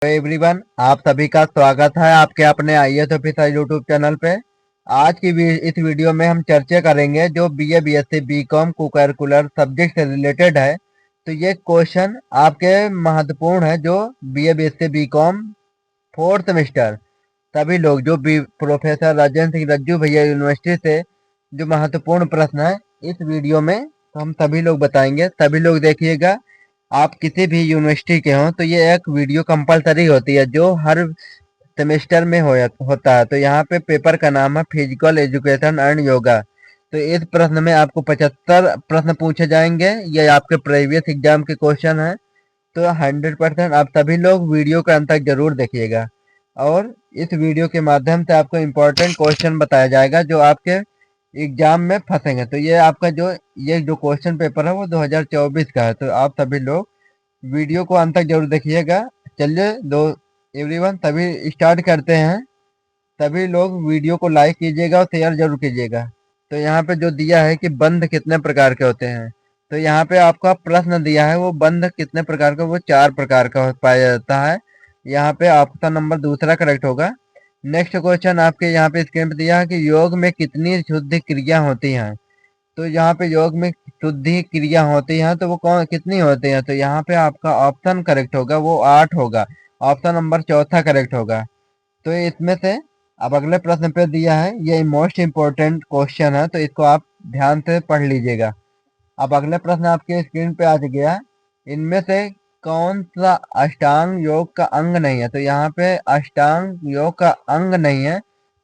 Everyone, आप सभी का स्वागत है आपके अपने आईएएस ऑफिसर यूट्यूब चैनल पे। आज की इस वीडियो में हम चर्चा करेंगे जो बीए बीएससी बीकॉम को करिकुलर सब्जेक्ट से रिलेटेड है। तो ये क्वेश्चन आपके महत्वपूर्ण है जो BA BSc BCom fourth semester सभी लोग जो भी प्रोफेसर राजेंद्र सिंह रज्जू भैया यूनिवर्सिटी से जो महत्वपूर्ण प्रश्न है इस वीडियो में तो हम सभी लोग बताएंगे। सभी लोग देखिएगा। आप किसी भी यूनिवर्सिटी के हों तो ये एक वीडियो कंपलसरी होती है जो हर सेमेस्टर में होता है। तो यहाँ पे पेपर का नाम है फिजिकल एजुकेशन एंड योगा। तो इस प्रश्न में आपको 75 प्रश्न पूछे जाएंगे। ये आपके प्रीवियस एग्जाम के क्वेश्चन हैं। तो 100% आप सभी लोग वीडियो का अंत तक जरूर देखिएगा और इस वीडियो के माध्यम से आपको इम्पोर्टेंट क्वेश्चन बताया जाएगा जो आपके एग्जाम में फंसेंगे। तो ये आपका ये जो क्वेश्चन पेपर है वो 2024 का है। तो आप सभी लोग वीडियो को अंत तक जरूर देखिएगा। चलिए एवरीवन सभी स्टार्ट करते हैं। सभी लोग वीडियो को लाइक कीजिएगा और शेयर जरूर कीजिएगा। तो यहाँ पे जो दिया है कि बंध कितने प्रकार के होते हैं, तो यहाँ पे आपका प्रश्न दिया है वो बंध कितने प्रकार का, वो 4 प्रकार का पाया जाता है। यहाँ पे ऑप्शन नंबर दूसरा करेक्ट होगा। नेक्स्ट क्वेश्चन आपके यहाँ पे स्क्रीन पे दिया है कि योग में कितनी शुद्ध क्रिया होती हैं। तो यहाँ पे योग में शुद्धि क्रिया होती है तो वो कौन कितनी होती है, तो यहाँ पे आपका ऑप्शन करेक्ट होगा वो 8 होगा। ऑप्शन नंबर चौथा करेक्ट होगा। तो इसमें से अब अगले प्रश्न पे दिया है, ये मोस्ट इम्पोर्टेंट क्वेश्चन है तो इसको आप ध्यान से पढ़ लीजिएगा। अब अगले प्रश्न आपके स्क्रीन पे आ गया, इनमें से कौन सा अष्टांग योग का अंग नहीं है। तो यहाँ पे अष्टांग योग का अंग नहीं है।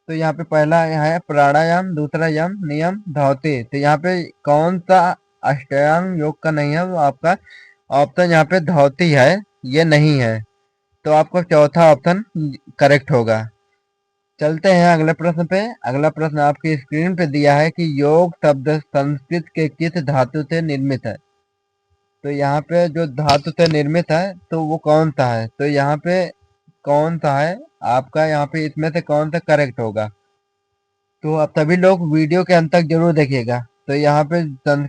तो यहाँ पे पहला है प्राणायाम, दूसरा यम नियम धावती। तो यहाँ पे कौन सा अष्टांग योग का नहीं है, वो आपका ऑप्शन यहाँ पे धावती है, ये नहीं है। तो आपका चौथा ऑप्शन करेक्ट होगा। चलते हैं अगले प्रश्न पे। अगला प्रश्न आपकी स्क्रीन पे दिया है कि योग शब्द संस्कृत के किस धातु से निर्मित है। तो यहाँ पे जो धातु से निर्मित है तो वो कौन सा है, तो यहाँ पे कौन सा है आपका, यहाँ पे इसमें से कौन सा करेक्ट होगा। तो आप सभी लोग वीडियो के अंत तक जरूर देखिएगा। तो यहाँ पे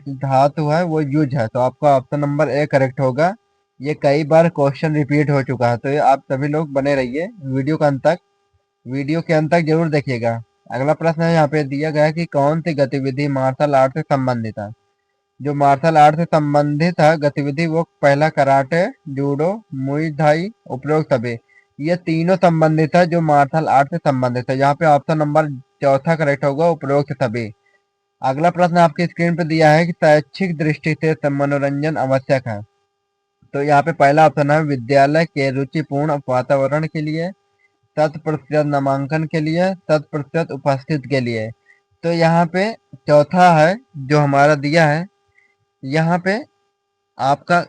धातु है वो युज है, तो आपका ऑप्शन नंबर ए करेक्ट होगा। ये कई बार क्वेश्चन रिपीट हो चुका है, तो ये आप सभी लोग बने रहिए वीडियो के अंत तक। वीडियो के अंत तक जरूर देखिएगा। अगला प्रश्न है यहाँ पे दिया गया है कि कौन सी गतिविधि मार्शल आर्ट से संबंधित है। जो मार्शल आर्ट से संबंधित है गतिविधि वो पहला कराटे, जूडो, मुई थाई, उपरोक्त सभी, ये तीनों संबंधित है जो मार्शल आर्ट से संबंधित है। यहाँ पे ऑप्शन नंबर चौथा करेक्ट होगा, उपरोक्त सभी। अगला प्रश्न आपकी स्क्रीन पे दिया है कि शैक्षिक दृष्टि से मनोरंजन आवश्यक है। तो यहाँ पे पहला ऑप्शन है विद्यालय के रुचिपूर्ण वातावरण के लिए, 100% नामांकन के लिए, 100% उपस्थित के लिए। तो यहाँ पे चौथा है जो हमारा दिया है, यहाँ पे आपका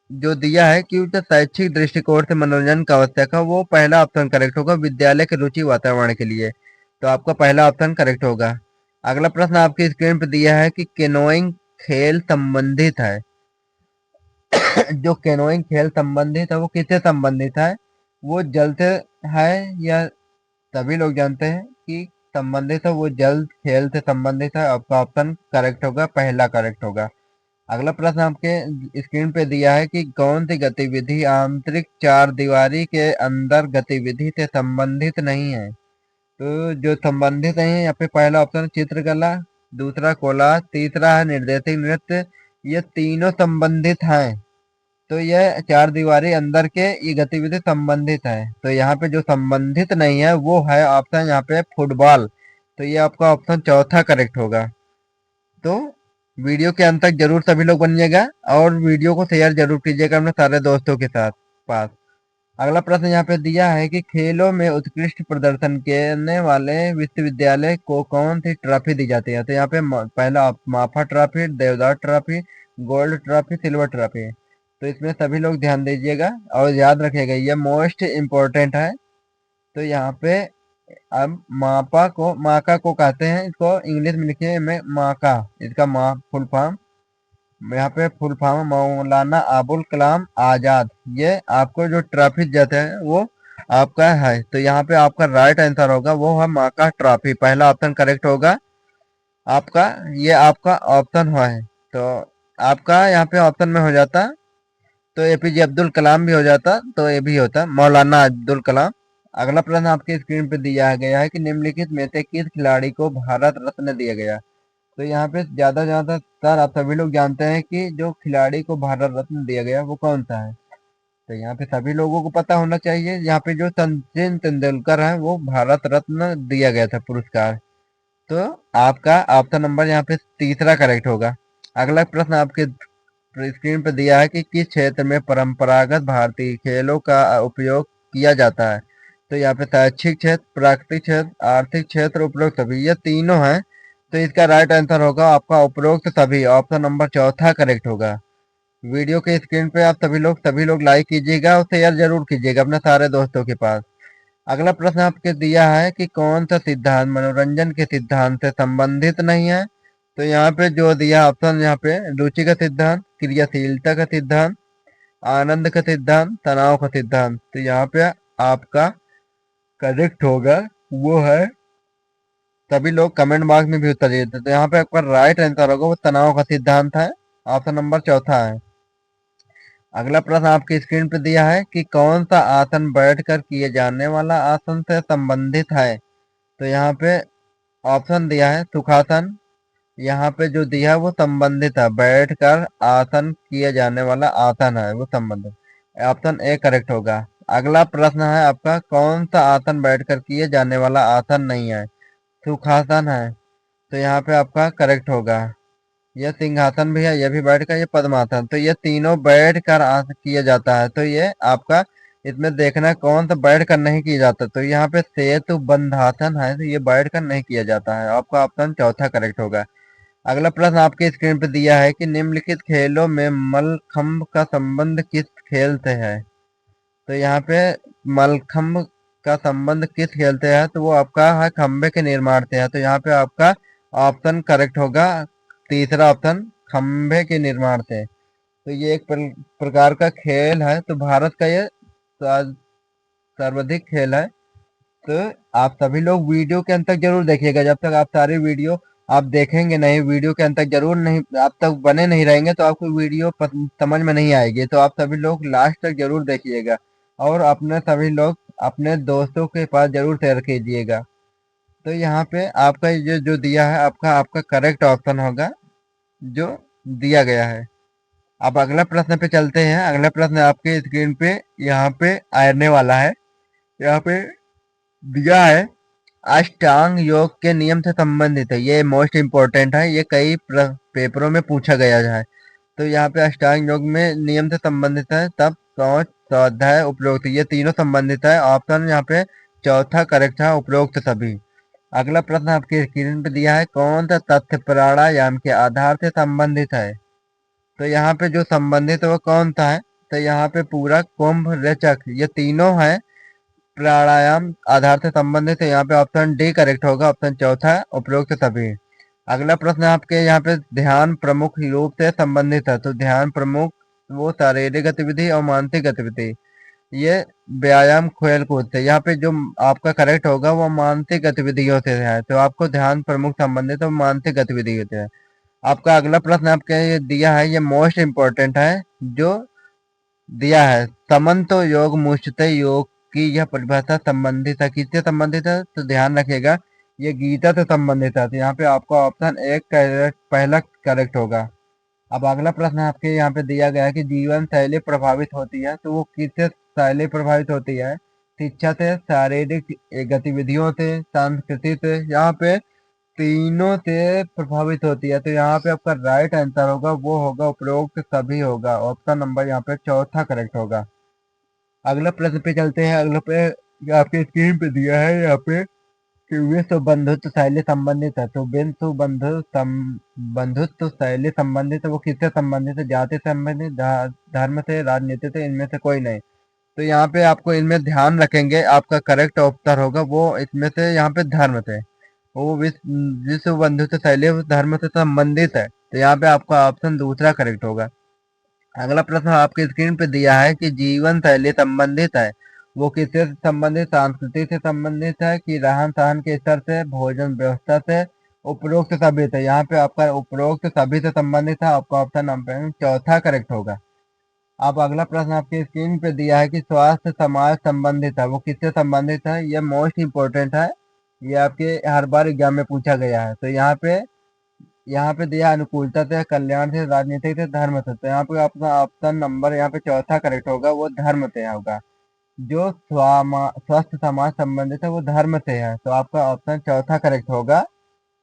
जो दिया है कि उसे शैक्षिक दृष्टिकोण से मनोरंजन का आवश्यक है, वो पहला ऑप्शन करेक्ट होगा, विद्यालय के रुचि वातावरण के लिए। तो आपका पहला ऑप्शन करेक्ट होगा। अगला प्रश्न आपकी स्क्रीन पर दिया है कि केनोइंग खेल संबंधित है। जो केनोइंग खेल संबंधित है वो किससे संबंधित है, वो जल से है या सभी लोग जानते हैं कि संबंधित है, वो जल खेल से संबंधित है। आपका ऑप्शन करेक्ट होगा, पहला करेक्ट होगा। अगला प्रश्न आपके स्क्रीन पे दिया है कि कौन सी गतिविधि आंतरिक चार दीवारी के अंदर गतिविधि से संबंधित नहीं है। तो जो संबंधित नहीं है यहाँ पे पहला ऑप्शन चित्रकला, दूसरा कोलाज, तीसरा है निर्देशिक नृत्य। ये तीनों संबंधित हैं। तो यह चार दीवारी अंदर के ये गतिविधि संबंधित है। तो यहाँ पे जो संबंधित नहीं है वो है ऑप्शन यहाँ पे फुटबॉल। तो ये आपका ऑप्शन चौथा करेक्ट होगा। तो वीडियो के अंत तक जरूर सभी लोग बनिएगा और वीडियो को शेयर जरूर कीजिएगा अपने सारे दोस्तों के साथ पास। अगला प्रश्न यहाँ पे दिया है कि खेलों में उत्कृष्ट प्रदर्शन करने वाले विश्वविद्यालय को कौन सी ट्रॉफी दी जाती है। तो यहाँ पे पहला माफा trophy, Devdas trophy, gold trophy, silver trophy. तो इसमें सभी लोग ध्यान दीजिएगा और याद रखिएगा, ये मोस्ट इम्पोर्टेंट है। तो यहाँ पे अब माका को कहते हैं, इसको इंग्लिश में लिखिए में माका, इसका फुल फॉर्म, यहाँ पे फुल फॉर्म मौलाना अबुल कलाम आजाद। ये आपको जो ट्रॉफी देते हैं वो आपका है। तो यहाँ पे आपका राइट आंसर होगा वो है माका ट्रॉफी, पहला ऑप्शन करेक्ट होगा आपका। ये आपका ऑप्शन है तो आपका यहाँ पे ऑप्शन में हो जाता। तो एपीजे अब्दुल कलाम भी हो जाता, तो ये भी होता मौलाना अब्दुल कलाम। अगला प्रश्न आपके स्क्रीन पे दिया गया है कि निम्नलिखित में से किस खिलाड़ी को भारत रत्न दिया गया। तो यहाँ पे ज्यादातर आप सभी लोग जानते हैं कि जो खिलाड़ी को भारत रत्न दिया गया वो कौन सा है। तो यहाँ पे सभी लोगों को पता होना चाहिए, यहाँ पे जो सचिन तेंदुलकर है वो भारत रत्न दिया गया था पुरस्कार। तो आपका ऑप्शन नंबर यहाँ पे तीसरा करेक्ट होगा। अगला प्रश्न आपके स्क्रीन पे दिया है कि किस क्षेत्र में परंपरागत भारतीय खेलों का उपयोग किया जाता है। तो यहाँ पे शैक्षिक क्षेत्र, प्राकृतिक क्षेत्र, आर्थिक क्षेत्र, उपरोक्त सभी, ये तीनों हैं। तो इसका राइट आंसर होगा आपका उपरोक्त सभी, ऑप्शन नंबर चौथा करेक्ट होगा। वीडियो के स्क्रीन पे आप सभी लोग लाइक कीजिएगा और शेयर जरूर कीजिएगा अपने सारे दोस्तों के पास। अगला प्रश्न आपके दिया है कि कौन सा सिद्धांत मनोरंजन के सिद्धांत से संबंधित नहीं है। तो यहाँ पे जो दिया ऑप्शन, यहाँ पे रुचि का सिद्धांत, क्रियाशीलता का सिद्धांत, आनंद का सिद्धांत, तनाव का सिद्धांत। तो यहाँ पे आपका करेक्ट होगा वो है, सभी लोग कमेंट बॉक्स में भी उत्तर दिए थे। तो यहाँ पे आपका राइट आंसर होगा वो तनाव का सिद्धांत है, ऑप्शन नंबर चौथा है। अगला प्रश्न आपकी स्क्रीन पे दिया है कि कौन सा आसन बैठकर किए जाने वाला आसन से संबंधित है। तो यहाँ पे ऑप्शन दिया है सुखासन, यहाँ पे जो दिया है वो संबंधित है, बैठकर आसन किए जाने वाला आसन है वो संबंधित, ऑप्शन ए करेक्ट होगा। अगला प्रश्न है आपका कौन सा आसन बैठकर किए जाने वाला आसन नहीं है। सुखासन है, तो यहाँ पे आपका करेक्ट होगा। यह सिंहासन भी है, यह भी बैठ कर, ये पद्मासन, तो ये तीनों बैठ कर किया जाता है। तो ये आपका इसमें देखना कौन सा बैठ कर नहीं किया जाता। तो यहाँ पे सेतु बंधासन है, तो ये बैठ कर नहीं किया जाता है, आपका ऑप्शन चौथा करेक्ट होगा। अगला प्रश्न आपके स्क्रीन पे दिया है कि निम्नलिखित खेलों में मलखंभ का संबंध किस खेल से है। तो यहाँ पे मलखंभ का संबंध किस खेल से है, तो वो आपका है खंबे के निर्माण से है। तो यहाँ पे आपका ऑप्शन करेक्ट होगा तीसरा ऑप्शन, खंबे के निर्माण से। तो ये एक प्रकार का खेल है, तो भारत का ये सर्वाधिक खेल है। तो आप सभी लोग वीडियो के अंत तक जरूर देखिएगा, जब तक आप सारी वीडियो आप देखेंगे नहीं, वीडियो के अंत तक जरूर नहीं, आप तक बने नहीं रहेंगे तो आपको वीडियो समझ में नहीं आएगी। तो आप सभी लोग लास्ट तक जरूर देखिएगा और अपने सभी लोग अपने दोस्तों के पास जरूर शेयर कीजिएगा। तो यहाँ पे आपका ये जो दिया है आपका आपका करेक्ट ऑप्शन होगा जो दिया गया है। अब अगला प्रश्न पे चलते हैं। अगला प्रश्न आपके स्क्रीन पे यहाँ पे आने वाला है। यहाँ पे दिया है अष्टांग योग के नियम से संबंधित है, ये मोस्ट इम्पोर्टेंट है, ये कई पेपरों में पूछा गया है। तो यहाँ पे अष्टांग योग में नियम से संबंधित है, तब सोच, स्वाध्याय, उपरोक्त, ये तीनों संबंधित है, ऑप्शन यहाँ पे चौथा करेक्ट है, उपरोक्त सभी। अगला प्रश्न आपके स्क्रीन पे दिया है कौन सा तथ्य प्राणायाम के आधार से संबंधित है। तो यहाँ पे जो संबंधित है वो कौन सा है। तो यहाँ पे पूरा कुंभ, रेचक, ये तीनों है प्राणायाम आधार से संबंधित है। यहाँ पे ऑप्शन डी करेक्ट होगा, ऑप्शन चौथा उपरोक्त सभी। अगला प्रश्न आपके यहाँ पे ध्यान प्रमुख रूप से संबंधित है। तो ध्यान प्रमुख वो शारीरिक गतिविधि और मानसिक गतिविधि, ये व्यायाम खेल कूद से, यहाँ पे जो आपका करेक्ट होगा वो मानसिक गतिविधियों से है। तो आपको ध्यान प्रमुख संबंधित और मानसिक गतिविधियों से है। आपका अगला प्रश्न आपके ये दिया है, ये मोस्ट इम्पोर्टेंट है, जो दिया है समन्तो योग मुष्ट योग की यह परिभाषा संबंधित है, किससे संबंधित है। तो ध्यान रखिएगा ये गीता से संबंधित है। तो यहाँ पे आपका ऑप्शन एक पहला करेक्ट होगा। अब अगला प्रश्न आपके यहाँ पे दिया गया है कि जीवन शैली प्रभावित होती है, तो वो किससे शैली प्रभावित होती है। शिक्षा से, शारीरिक गतिविधियों से, संस्कृति से, यहाँ पे तीनों से प्रभावित होती है। तो यहाँ पे आपका राइट आंसर होगा वो होगा उपरोक्त सभी होगा, ऑप्शन नंबर यहाँ पे चौथा करेक्ट होगा। अगला प्रश्न पे चलते हैं। अगला पे आपके स्क्रीन पे दिया है यहाँ पे कि विश्व बंधुत्व शैली संबंधित है। तो विश्व बंधुत्व शैली संबंधित है, वो किससे संबंधित है। जाति से संबंधित, धर्म से, राजनीति से, इनमें से कोई नहीं। तो यहाँ पे आपको इनमें ध्यान रखेंगे, आपका करेक्ट उत्तर होगा वो इसमें से यहाँ पे धर्म से, वो विश्व बंधुत्व शैली धर्म से संबंधित है। तो यहाँ पे आपका ऑप्शन दूसरा करेक्ट होगा। अगला प्रश्न आपके स्क्रीन पे दिया है कि जीवन शैली संबंधित है, वो किससे संबंधित, संस्कृति से संबंधित है कि रहन सहन के स्तर से, भोजन व्यवस्था से, उपरोक्त सभी से। यहाँ पे आपका उपरोक्त सभी से संबंधित है, आपका ऑप्शन नंबर चौथा करेक्ट होगा। अब अगला प्रश्न आपकी स्क्रीन पे दिया है कि स्वास्थ्य समाज संबंधित है, वो किससे संबंधित है? ये मोस्ट इम्पोर्टेंट है, ये आपके हर बार एग्जाम में पूछा गया है। तो यहाँ पे दिया अनुकूलता से, कल्याण से, राजनीति से, धर्म से। तो यहाँ पे अपना ऑप्शन नंबर यहाँ पे चौथा करेक्ट होगा, वो धर्म से होगा। जो स्वस्थ समाज संबंधित है वो धर्म से है, तो आपका ऑप्शन चौथा करेक्ट होगा।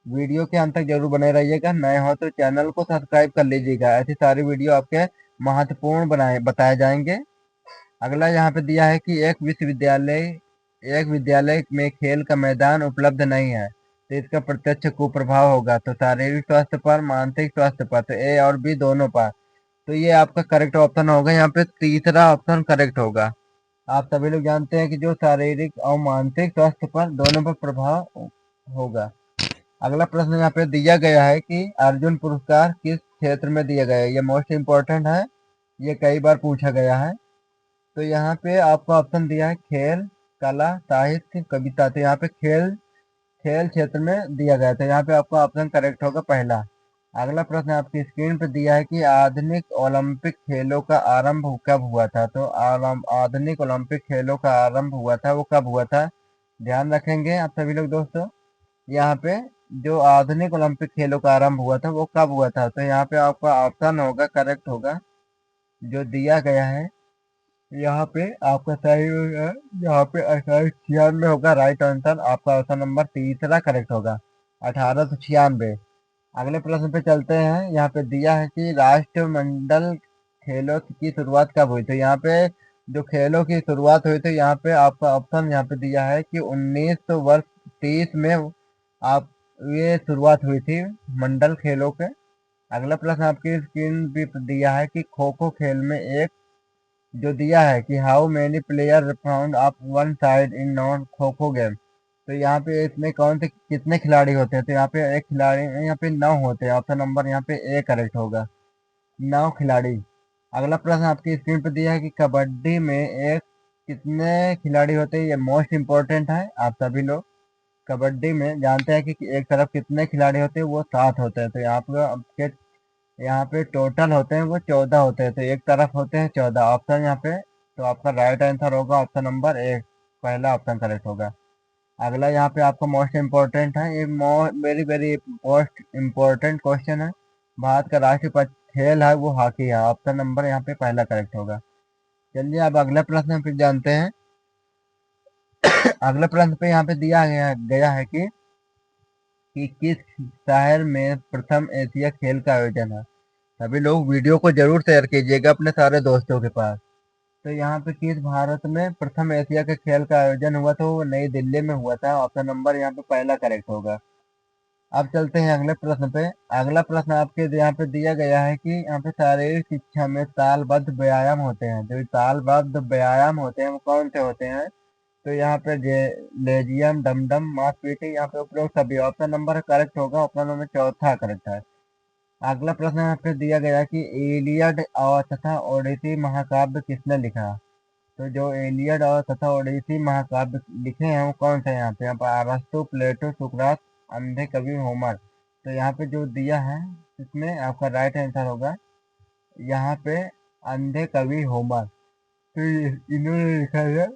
वीडियो के अंत तक जरूर बने रहिएगा, नए हो तो चैनल को सब्सक्राइब कर लीजिएगा, ऐसी सारी वीडियो आपके महत्वपूर्ण बताए जाएंगे। अगला यहाँ पे दिया है कि एक विद्यालय में खेल का मैदान उपलब्ध नहीं है, तो इसका प्रत्यक्ष कुप्रभाव होगा। तो शारीरिक स्वास्थ्य पर, मानसिक स्वास्थ्य पर, तो ए और बी दोनों पर। तो ये आपका करेक्ट ऑप्शन होगा, यहाँ पे तीसरा ऑप्शन करेक्ट होगा। आप सभी लोग जानते हैं कि जो शारीरिक और मानसिक स्वास्थ्य पर दोनों पर प्रभाव होगा। अगला प्रश्न यहाँ पे दिया गया है कि अर्जुन पुरस्कार किस क्षेत्र में दिया गया है? ये मोस्ट इम्पोर्टेंट है, ये कई बार पूछा गया है। तो यहाँ पे आपका ऑप्शन दिया है खेल, कला, साहित्य, कविता। तो यहाँ पे खेल खेल क्षेत्र में दिया गया था, यहाँ पे आपका ऑप्शन करेक्ट होगा पहला। अगला प्रश्न आपकी स्क्रीन पे दिया है कि आधुनिक ओलंपिक खेलों का आरंभ कब हुआ था? तो आधुनिक ओलंपिक खेलों का आरंभ हुआ था, वो कब हुआ था? ध्यान रखेंगे आप सभी लोग दोस्तों, यहाँ पे जो आधुनिक ओलंपिक खेलों का आरंभ हुआ था वो कब हुआ था? तो यहाँ पे आपका ऑप्शन होगा करेक्ट होगा, जो दिया गया है यहाँ पे आपका सही होगा, यहाँ पे 1896 होगा राइट आंसर। आपका ऑप्शन नंबर तीसरा करेक्ट होगा, 1896। अगले प्रश्न पे चलते हैं। यहाँ पे दिया है कि राष्ट्रमंडल खेलों की शुरुआत कब हुई? तो यहाँ पे जो खेलों की शुरुआत हुई थी, यहाँ पे आपका ऑप्शन यहाँ पे दिया है कि 1930 में आप ये शुरुआत हुई थी मंडल खेलों के। अगला प्रश्न आपकी स्क्रीन पे दिया है कि खो खो खेल में एक जो दिया है कि how many player found of one side in non kho kho game. तो यहाँ पे इसमें कौन से कितने खिलाड़ी होते हैं? तो यहाँ पे एक खिलाड़ी, यहाँ पे 9 होते हैं। ऑप्शन नंबर यहाँ पे ए करेक्ट होगा, 9 खिलाड़ी। अगला प्रश्न आपकी स्क्रीन पे दिया है कि कबड्डी में एक कितने खिलाड़ी होते हैं? ये मोस्ट इम्पोर्टेंट है, आप सभी लोग कबड्डी में जानते हैं कि एक तरफ कितने खिलाड़ी होते हैं? वो 7 होते हैं। तो यहाँ पे टोटल होते हैं वो 14 होते हैं, तो एक तरफ होते हैं 14। ऑप्शन यहाँ पे, तो आपका राइट आंसर होगा ऑप्शन नंबर एक, पहला ऑप्शन करेक्ट होगा। अगला यहाँ पे आपका मोस्ट इम्पोर्टेंट है, ये very very most important question है। भारत का राष्ट्रीय खेल है वो हॉकी है, ऑप्शन नंबर यहाँ पे पहला करेक्ट होगा। चलिए अब अगला प्रश्न फिर जानते हैं। अगला प्रश्न पे यहाँ पे दिया गया है कि किस शहर में प्रथम एशिया खेल का आयोजन है? सभी लोग वीडियो को जरूर शेयर कीजिएगा अपने सारे दोस्तों के पास। तो यहाँ पे किस भारत में प्रथम एशिया के खेल का आयोजन हुआ था? वो नई दिल्ली में हुआ था, ऑप्शन नंबर यहाँ पे पहला करेक्ट होगा। अब चलते हैं अगले प्रश्न पे। अगला प्रश्न आपके यहाँ पे दिया गया है कि यहाँ पे शारीरिक शिक्षा में तालबद्ध व्यायाम होते हैं, जो तालबद्ध व्यायाम होते हैं वो कौन से होते हैं? तो यहाँ पे लेजियम, डमडम, मांसपेशी, यहाँ पे उपरोक्त सभी। ऑप्शन नंबर करेक्ट होगा, ऑप्शन नंबर चौथा करेक्ट है। अगला प्रश्न यहाँ पे दिया गया कि एलियड और तथा ओडिसी महाकाव्य किसने लिखा? तो जो एलियड और तथा ओडिसी महाकाव्य लिखे हैं वो कौन से हैं? यहाँ पे अरस्तु, प्लेटो, सुकरात, अंधे कवि, होमर। तो यहाँ पे जो दिया है इसमें आपका राइट आंसर होगा यहाँ पे अंधे कवि होमर। तो इन्होंने लिखा है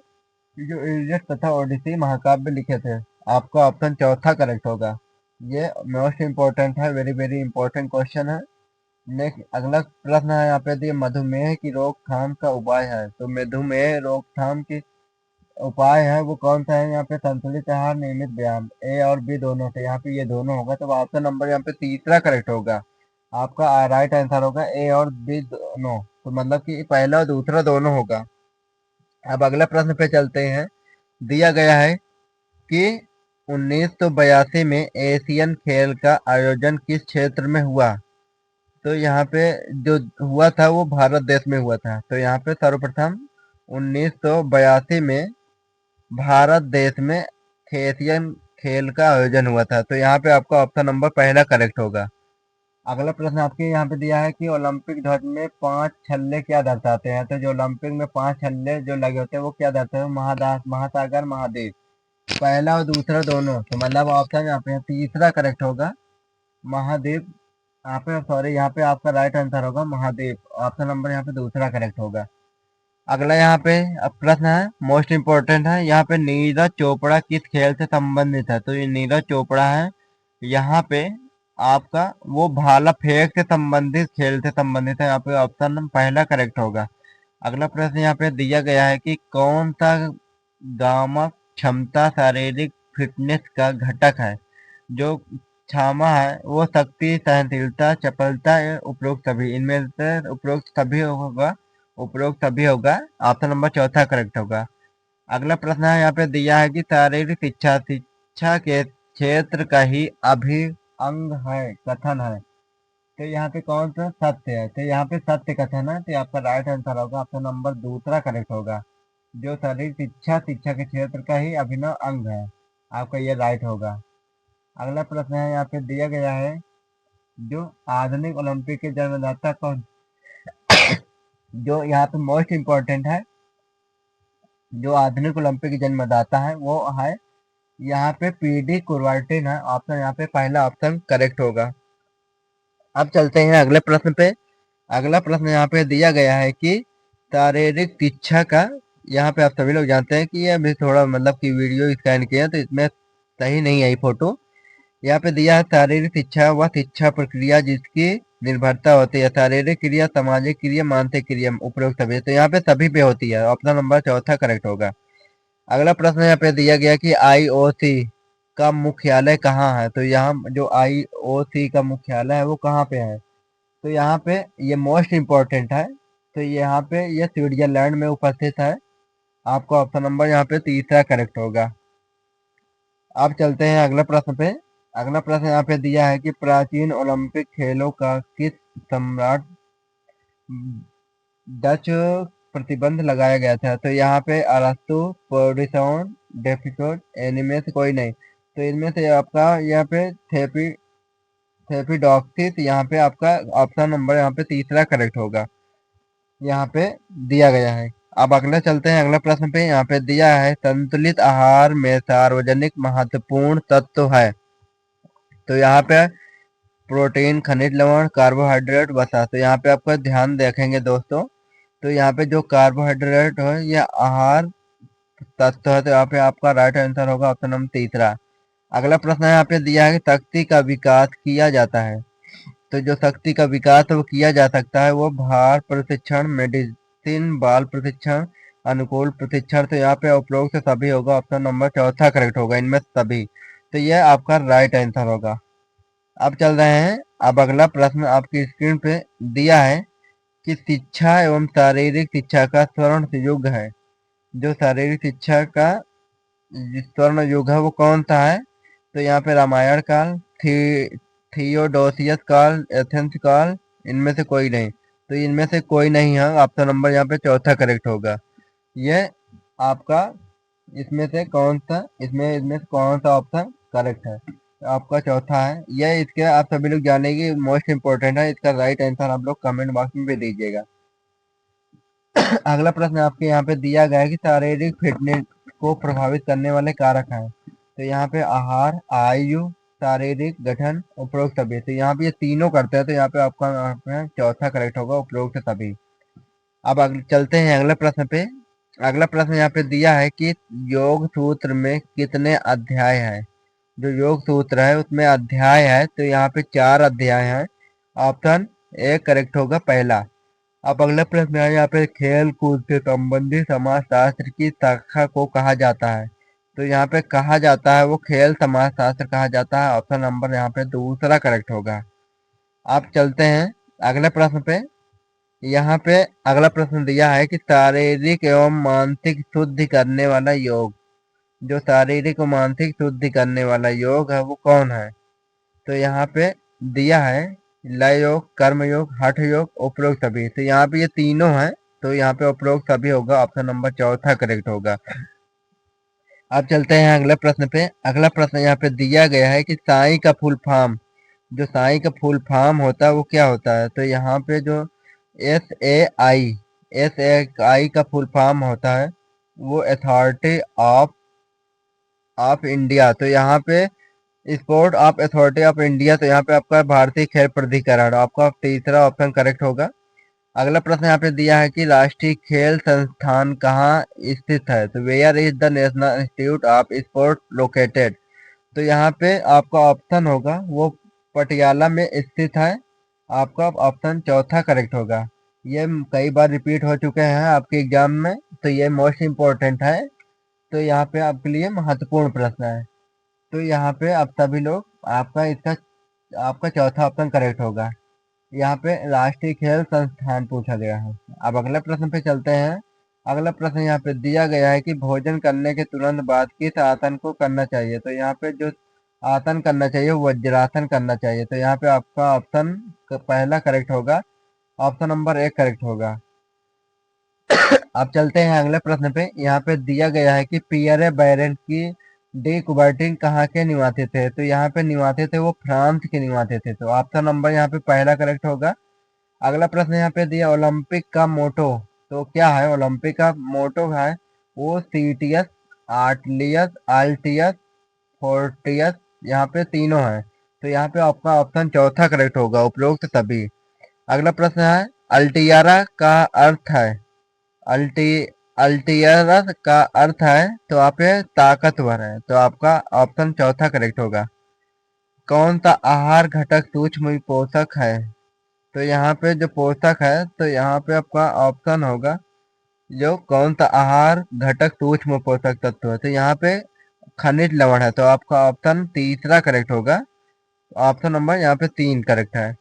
कि जो एलियड तथा ओडिसी महाकाव्य लिखे थे। आपका ऑप्शन चौथा करेक्ट होगा, ये मोस्ट इम्पोर्टेंट है, वेरी वेरी इंपॉर्टेंट क्वेश्चन है। नेक्स्ट अगला प्रश्न है यहाँ पे दिए मधुमेह की रोकथाम का उपाय है। तो मधुमेह रोकथाम की उपाय है वो कौन सा है? यहाँ पे संतुलित आहार, नियमित व्यायाम, ए और बी दोनों। तो यहाँ पे ये दोनों होगा, तो ऑप्शन नंबर यहाँ पे तीसरा करेक्ट होगा। आपका राइट आंसर होगा ए और बी दोनों, तो मतलब कि पहला और दूसरा दोनों होगा। अब अगला प्रश्न पे चलते हैं। दिया गया है कि 1982 में एशियन खेल का आयोजन किस क्षेत्र में हुआ? तो यहाँ पे जो हुआ था वो भारत देश में हुआ था। तो यहाँ पे सर्वप्रथम 1982 में भारत देश में एशियन खेल का आयोजन हुआ था। तो यहाँ पे आपका ऑप्शन नंबर पहला करेक्ट होगा। अगला प्रश्न आपके यहाँ पे दिया है कि ओलंपिक ध्वज में 5 छल्ले क्या दर्शाते हैं? तो जो ओलंपिक में 5 छल्ले जो लगे होते हैं वो क्या दर्शाते हैं? महादास, महासागर, महाद्वीप, पहला और दूसरा दोनों। तो मतलब ऑप्शन यहाँ पे तीसरा करेक्ट होगा, महाद्वीप यहाँ पे सॉरी, यहाँ पे आपका राइट आंसर होगा महादेव। ऑप्शन नंबर यहाँ पे दूसरा करेक्ट होगा। अगला यहाँ पे अब प्रश्न है, मोस्ट इम्पोर्टेंट है। यहाँ पे नीरज चोपड़ा किस खेल से संबंधित है? तो ये नीरज चोपड़ा है, यहाँ पे आपका वो भाला फेंक से संबंधित खेल से संबंधित है। यहाँ पे ऑप्शन पहला करेक्ट होगा। अगला प्रश्न यहाँ पे दिया गया है कि कौन सा गामक क्षमता शारीरिक फिटनेस का घटक है? जो क्षमा है वो शक्ति, सहनशीलता, चपलता या उपरोक्त सभी? इनमें से उपरोक्त सभी होगा, उपरोक्त सभी होगा। ऑप्शन नंबर चौथा करेक्ट होगा। अगला प्रश्न है यहाँ पे दिया है कि शारीरिक शिक्षा शिक्षा के क्षेत्र का ही अभी अंग है, कथन है। तो यहाँ पे कौन सा सत्य है? तो यहाँ पे सत्य कथन है, तो आपका राइट आंसर होगा। ऑप्शन नंबर दूसरा करेक्ट होगा। जो शारीरिक शिक्षा शिक्षा के क्षेत्र का ही अभिन्न अंग है, आपका ये राइट होगा। अगला प्रश्न है यहाँ पे दिया गया है, जो आधुनिक ओलंपिक के जन्मदाता कौन? जो यहाँ पे मोस्ट इम्पोर्टेंट है, जो आधुनिक ओलंपिक के जन्मदाता है वो है यहाँ पे पीडी कुर्वाटिन है। ऑप्शन यहाँ पे पहला ऑप्शन करेक्ट होगा। अब चलते हैं अगले प्रश्न पे। अगला प्रश्न यहाँ पे दिया गया है कि शारीरिक शिक्षा का, यहाँ पे आप सभी लोग जानते हैं कि ये अभी थोड़ा मतलब कि वीडियो स्कैन किया तो इसमें सही नहीं आई फोटो। यहाँ पे दिया है शारीरिक शिक्षा वह शिक्षा प्रक्रिया जिसकी निर्भरता होती है शारीरिक क्रिया, सामाजिक क्रिया, मानसिक क्रिया, उपरोक्त सभी। तो यहाँ पे सभी पे होती है। ऑप्शन नंबर चौथा करेक्ट होगा। अगला प्रश्न यहाँ पे दिया गया कि आईओसी का मुख्यालय कहाँ है? तो यहाँ जो आईओसी का मुख्यालय है वो कहाँ पे है? तो यहाँ पे ये मोस्ट इम्पोर्टेंट है। तो यहाँ पे ये स्विट्जरलैंड में उपस्थित है। आपका ऑप्शन नंबर यहाँ पे तीसरा करेक्ट होगा। अब चलते हैं अगला प्रश्न पे। अगला प्रश्न यहाँ पे दिया है कि प्राचीन ओलंपिक खेलों का किस सम्राट डच प्रतिबंध लगाया गया था? तो यहाँ पे अरस्तु, पोर्डिसोन, डेफिकोट, इनमें से कोई नहीं। तो इनमें से आपका यहाँ पे थेफिडॉक्सिस, यहाँ पे आपका ऑप्शन नंबर यहाँ पे तीसरा करेक्ट होगा। यहाँ पे दिया गया है। अब अगला चलते हैं अगला प्रश्न पे। यहाँ पे दिया है संतुलित आहार में सार्वजनिक महत्वपूर्ण तत्व है। तो यहाँ पे प्रोटीन, खनिज लवण, कार्बोहाइड्रेट, वसा। तो यहाँ पे आपका ध्यान रखेंगे दोस्तों। तो यहाँ पे जो कार्बोहाइड्रेट है ये आहार तत्व है, तो यहाँ पे आपका राइट आंसर होगा ऑप्शन नंबर तीसरा। अगला प्रश्न यहाँ पे दिया है कि शक्ति का विकास किया जाता है। तो जो शक्ति का विकास है वो किया जा सकता है, वो भार प्रशिक्षण, मेडिसिन, बाल प्रशिक्षण, अनुकूल प्रशिक्षण। तो यहाँ पे उपरोक्त से सभी होगा। ऑप्शन नंबर चौथा करेक्ट होगा इनमें सभी। तो यह आपका राइट आंसर होगा। अब चल रहे हैं। अब अगला प्रश्न आपकी स्क्रीन पे दिया है कि शिक्षा एवं शारीरिक शिक्षा का स्वर्ण युग है। जो शारीरिक शिक्षा का स्वर्ण युग है वो कौन सा है? तो यहाँ पे रामायण काल, थियोडोसियस काल, एथेंस काल, इनमें से कोई नहीं। तो इनमें से कोई नहीं है। ऑप्शन नंबर यहाँ पे चौथा करेक्ट होगा। ये आपका इसमें से कौन सा, इसमें इनमें से कौन सा ऑप्शन करेक्ट है? तो आपका चौथा है। यह इसके आप सभी लोग जानेंगे, मोस्ट इंपोर्टेंट है। इसका राइट आंसर आप लोग कमेंट बॉक्स में भी दीजिएगा। अगला प्रश्न आपके यहाँ पे दिया गया है कि शारीरिक फिटनेस को प्रभावित करने वाले कारक हैं। तो यहाँ पे आहार, आयु, शारीरिक गठन, उपरोक्त सभी। तो यहाँ पे ये तीनों करते हैं, तो यहाँ पे आपका यहाँ पे चौथा करेक्ट होगा, उपरोक्त सभी। अब चलते हैं अगले प्रश्न पे। अगला प्रश्न यहाँ पे दिया है कि योग सूत्र में कितने अध्याय हैं? जो योग सूत्र है उसमें अध्याय है, तो यहाँ पे 4 अध्याय हैं। ऑप्शन ए करेक्ट होगा पहला। अब अगला प्रश्न है यहाँ पे खेल कूद से संबंधित समाजशास्त्र की शाखा को कहा जाता है। तो यहाँ पे कहा जाता है वो खेल समाजशास्त्र कहा जाता है। ऑप्शन नंबर यहाँ पे दूसरा करेक्ट होगा। आप चलते हैं अगले प्रश्न पे। यहाँ पे अगला प्रश्न दिया है कि शारीरिक एवं मानसिक शुद्धि करने वाला योग। जो शारीरिक और मानसिक शुद्धि करने वाला योग है वो कौन है? तो यहाँ पे दिया है लय योग, कर्म योग, हठ योग, उपरोक्त सभी। तो यहाँ पे ये तीनों हैं, तो यहाँ पे उपरोक्त सभी होगा। ऑप्शन नंबर चौथा करेक्ट होगा। अब चलते हैं अगले प्रश्न पे। अगला प्रश्न यहाँ पे दिया गया है कि साई का फुल फॉर्म, जो साई का फुल फॉर्म होता है वो क्या होता है? तो यहाँ पे जो S A I S A आई का फुल फॉर्म होता है वो अथॉरिटी ऑफ इंडिया। तो यहाँ पे sport of authority of India, तो यहाँ पे आपका भारतीय खेल प्राधिकरण, आपका तीसरा ऑप्शन करेक्ट होगा। अगला प्रश्न यहाँ पे दिया है कि राष्ट्रीय खेल संस्थान कहाँ स्थित है, तो where is the National Institute of Sport located, तो यहाँ पे आपका ऑप्शन होगा वो पटियाला में स्थित है। आपका ऑप्शन चौथा करेक्ट होगा। ये कई बार रिपीट हो चुके हैं आपके एग्जाम में, तो ये मोस्ट इम्पोर्टेंट है, तो यहाँ पे आपके लिए महत्वपूर्ण प्रश्न है। तो यहाँ पे आप सभी लोग आपका चौथा ऑप्शन करेक्ट होगा। यहाँ पे राष्ट्रीय खेल संस्थान पूछा गया है। अब अगले प्रश्न पे चलते हैं। अगला प्रश्न यहाँ पे दिया गया है कि भोजन करने के तुरंत बाद किस आसन को करना चाहिए, तो यहाँ पे जो आसन करना चाहिए वो वज्रासन करना चाहिए, तो यहाँ पे आपका ऑप्शन पहला करेक्ट होगा, ऑप्शन नंबर 1 करेक्ट होगा। अब चलते हैं अगले प्रश्न पे। यहाँ पे दिया गया है कि पियरे बैरन की डी कुबर्टिन कहाँ के निवासी थे, तो यहाँ पे निवासी थे वो फ्रांस के निवासी थे, तो ऑप्शन नंबर यहाँ पे पहला करेक्ट होगा। अगला प्रश्न यहाँ पे दिया ओलंपिक का मोटो, तो क्या है ओलंपिक का मोटो है वो सीटीएस, आर्टलियस, आल्टियस, फोर्टियस, यहाँ पे तीनों है, तो यहाँ पे आपका ऑप्शन चौथा करेक्ट होगा, उपरोक्त सभी। अगला प्रश्न है अल्टियारा का अर्थ है, अल्टी अल्टियरस का अर्थ है तो आप ये ताकतवर है, तो आपका ऑप्शन चौथा करेक्ट होगा। कौन सा आहार घटक सूक्ष्म पोषक है, तो यहाँ पे जो पोषक है तो यहाँ पे आपका ऑप्शन होगा जो कौन सा आहार घटक सूक्ष्म पोषक तत्व है, तो यहाँ पे खनिज लवण है, तो आपका ऑप्शन तीसरा करेक्ट होगा। ऑप्शन नंबर यहाँ पे 3 करेक्ट है।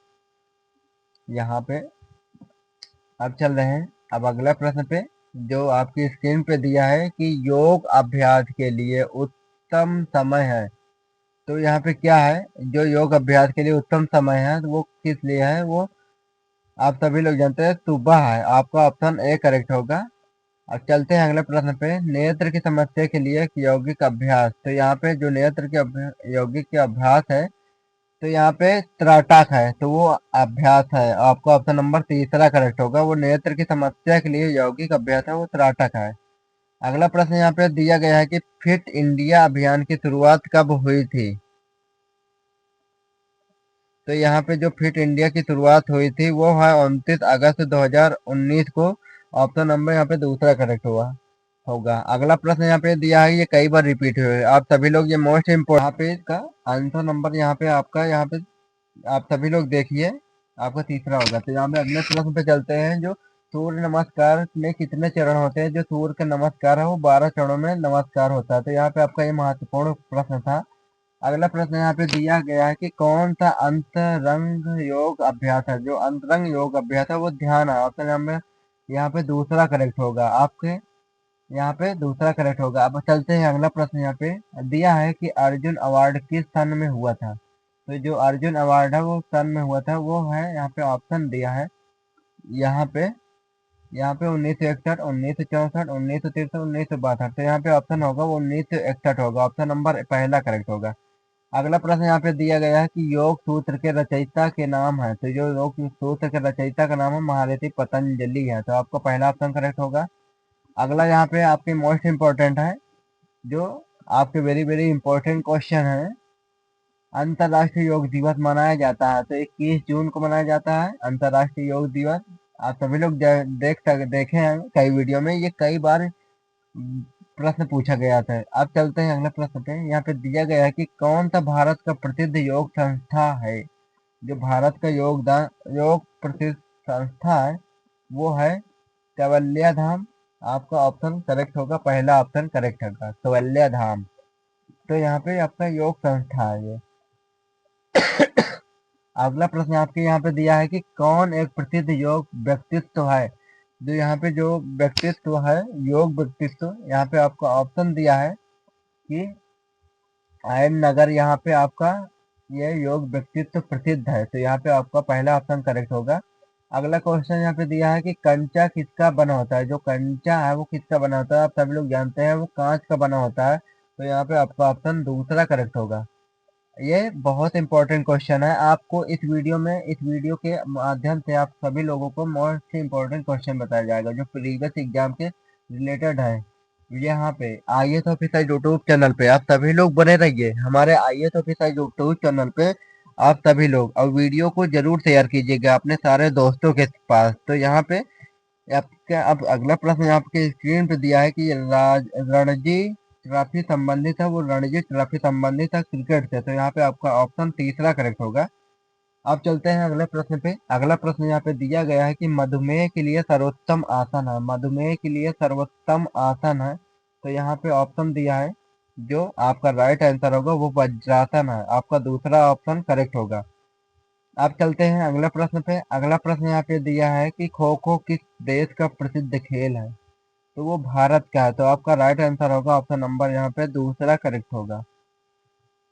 यहाँ पे अब चल रहे हैं अब अगला प्रश्न पे, जो आपकी स्क्रीन पे दिया है कि योग अभ्यास के लिए उत्तम समय है, तो यहाँ पे क्या है जो योग अभ्यास के लिए उत्तम समय है तो वो किस लिए है, वो आप सभी लोग जानते हैं सुबह है, आपका ऑप्शन ए करेक्ट होगा। अब चलते हैं अगले प्रश्न पे। नेत्र की समस्या के लिए एक यौगिक अभ्यास, तो यहाँ पे जो नेत्र के यौगिक के अभ्यास है तो यहाँ पे त्राटक है, तो वो अभ्यास है, आपका ऑप्शन नंबर तीसरा करेक्ट होगा। वो नेत्र की समस्या के लिए यौगिक अभ्यास है, वो त्राटक है। अगला प्रश्न यहाँ पे दिया गया है कि फिट इंडिया अभियान की शुरुआत कब हुई थी, तो यहाँ पे जो फिट इंडिया की शुरुआत हुई थी वो है 29 अगस्त 2019 को, ऑप्शन नंबर यहाँ पे दूसरा करेक्ट हुआ होगा। अगला प्रश्न यहाँ पे दिया है, ये कई बार रिपीट हुए, आप सभी लोग ये मोस्ट इम्पोर्टेंट, यहाँ पे इसका आंसर नंबर यहाँ पे आपका यहाँ पे आप सभी लोग देखिए आपका तीसरा होगा। तो यहाँ पे अगले प्रश्न पे चलते हैं। जो सूर्य नमस्कार में कितने चरण होते हैं, जो सूर्य का नमस्कार है वो 12 चरणों में नमस्कार होता है, तो यहाँ पे आपका ये महत्वपूर्ण प्रश्न था। अगला प्रश्न यहाँ पे दिया गया है कि कौन सा अंतरंग योग अभ्यास है, जो अंतरंग योग अभ्यास है वो ध्यान है, ऑप्शन नंबर यहाँ पे दूसरा करेक्ट होगा, आपके यहाँ पे दूसरा करेक्ट होगा। अब चलते हैं अगला प्रश्न। यहाँ पे दिया है कि अर्जुन अवार्ड किस सन में हुआ था, तो जो अर्जुन अवार्ड है वो सन में हुआ था, वो है यहाँ पे ऑप्शन दिया है यहाँ पे 1961, 1964, 1963, 1962, तो यहाँ पे ऑप्शन होगा वो 1961 होगा, ऑप्शन नंबर पहला करेक्ट होगा। अगला प्रश्न यहाँ पे दिया गया है कि योग सूत्र के रचयिता के नाम है, तो जो योग सूत्र के रचयिता का नाम है महारथी पतंजलि है, तो आपका पहला ऑप्शन करेक्ट होगा। अगला यहाँ पे आपके मोस्ट इम्पोर्टेंट है, जो आपके वेरी वेरी इंपॉर्टेंट क्वेश्चन है। अंतर्राष्ट्रीय योग दिवस मनाया जाता है, तो 21 जून को मनाया जाता है अंतर्राष्ट्रीय योग दिवस। आप सभी लोग देखे हैं कई वीडियो में, ये कई बार प्रश्न पूछा गया था। अब चलते हैं अगले प्रश्न पे। यहाँ पे दिया गया है कि कौन सा भारत का प्रसिद्ध योग संस्था है, जो भारत का योग प्रसिद्ध संस्था है वो है कैवल्या धाम, आपका ऑप्शन करेक्ट होगा, पहला ऑप्शन करेक्ट होगा कैवल्या धाम, तो यहाँ पे आपका योग संस्था है ये। अगला प्रश्न आपके यहाँ पे दिया है कि कौन एक प्रसिद्ध योग व्यक्तित्व है, जो यहाँ पे जो व्यक्तित्व है योग व्यक्तित्व, यहाँ पे आपका ऑप्शन दिया है कि आयन नगर, यहाँ पे आपका ये योग व्यक्तित्व प्रसिद्ध है, तो यहाँ पे आपका पहला ऑप्शन करेक्ट होगा। अगला क्वेश्चन यहाँ पे दिया है कि कंचा किसका बना होता है, जो कंचा है वो किसका बना होता है, आप सभी लोग जानते हैं वो कांच का बना होता है, तो यहाँ पे आपका ऑप्शन दूसरा करेक्ट होगा। ये बहुत इंपॉर्टेंट क्वेश्चन है, आपको इस वीडियो के माध्यम से आप सभी लोगों को मोस्ट इंपॉर्टेंट क्वेश्चन बताया जाएगा जो प्रीवियस एग्जाम के रिलेटेड है। यहाँ पे आईएएस ऑफिसर यूट्यूब चैनल पे आप सभी लोग बने रहिए। हमारे आईएएस ऑफिसर यूट्यूब चैनल पे आप सभी लोग और वीडियो को जरूर शेयर कीजिएगा अपने सारे दोस्तों के पास। तो यहाँ पे आपका अब अगला प्रश्न आपके स्क्रीन पे दिया है कि रणजी ट्रॉफी संबंधित है, वो रणजी ट्रॉफी संबंधित है क्रिकेट से। तो यहाँ पे आपका ऑप्शन तीसरा करेक्ट होगा। अब चलते हैं अगले प्रश्न पे। अगला प्रश्न यहाँ पे दिया गया है कि मधुमेह के लिए सर्वोत्तम आसन है, मधुमेह के लिए सर्वोत्तम आसन है। तो यहाँ पे ऑप्शन दिया है, जो आपका राइट आंसर होगा वो वज्रासन है। आपका दूसरा ऑप्शन करेक्ट होगा। अब चलते हैं अगला प्रश्न पे। अगला प्रश्न यहाँ पे दिया है कि खो खो किस देश का प्रसिद्ध खेल है। तो वो भारत का है। तो आपका राइट आंसर होगा ऑप्शन नंबर यहाँ पे दूसरा करेक्ट होगा।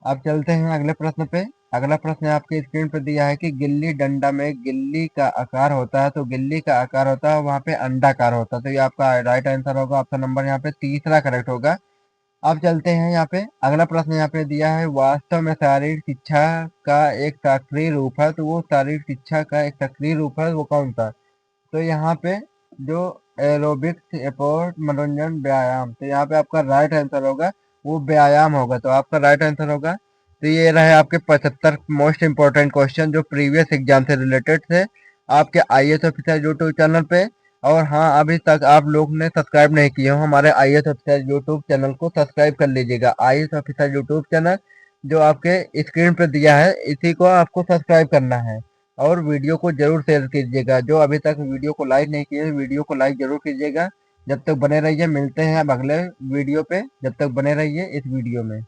अब चलते हैं अगले प्रश्न पे। अगला प्रश्न आपके स्क्रीन पर दिया है कि गिल्ली डंडा में गिल्ली का आकार होता है। तो गिल्ली का आकार होता है वहां पे अंडाकार होता है। तो ये आपका राइट आंसर होगा। ऑप्शन नंबर यहाँ पे तीसरा करेक्ट होगा। अब चलते हैं यहाँ पे। अगला प्रश्न यहाँ पे दिया है वास्तव में शारीरिक शिक्षा का एक सक्रिय रूप है। तो वो शारीरिक शिक्षा का एक सक्रिय रूप है वो कौन सा। तो यहाँ पे जो एरोबिक्स स्पोर्ट मनोरंजन व्यायाम। तो यहाँ पे आपका राइट आंसर होगा वो व्यायाम होगा। तो आपका राइट आंसर होगा। तो ये रहे आपके 75 मोस्ट इंपॉर्टेंट क्वेश्चन जो प्रीवियस एग्जाम से रिलेटेड थे आपके आईएएस ऑफिसर यूट्यूब चैनल पे। और हाँ, अभी तक आप लोग ने सब्सक्राइब नहीं किए हो हमारे आईएएस ऑफिसर यूट्यूब चैनल को सब्सक्राइब कर लीजिएगा। आईएएस ऑफिसर यूट्यूब चैनल जो आपके स्क्रीन पे दिया है इसी को आपको सब्सक्राइब करना है। और वीडियो को जरूर शेयर कीजिएगा। जो अभी तक वीडियो को लाइक नहीं किए वीडियो को लाइक जरूर कीजिएगा। जब तक बने रहिए, मिलते हैं अब अगले वीडियो पे। जब तक बने रहिए इस वीडियो में।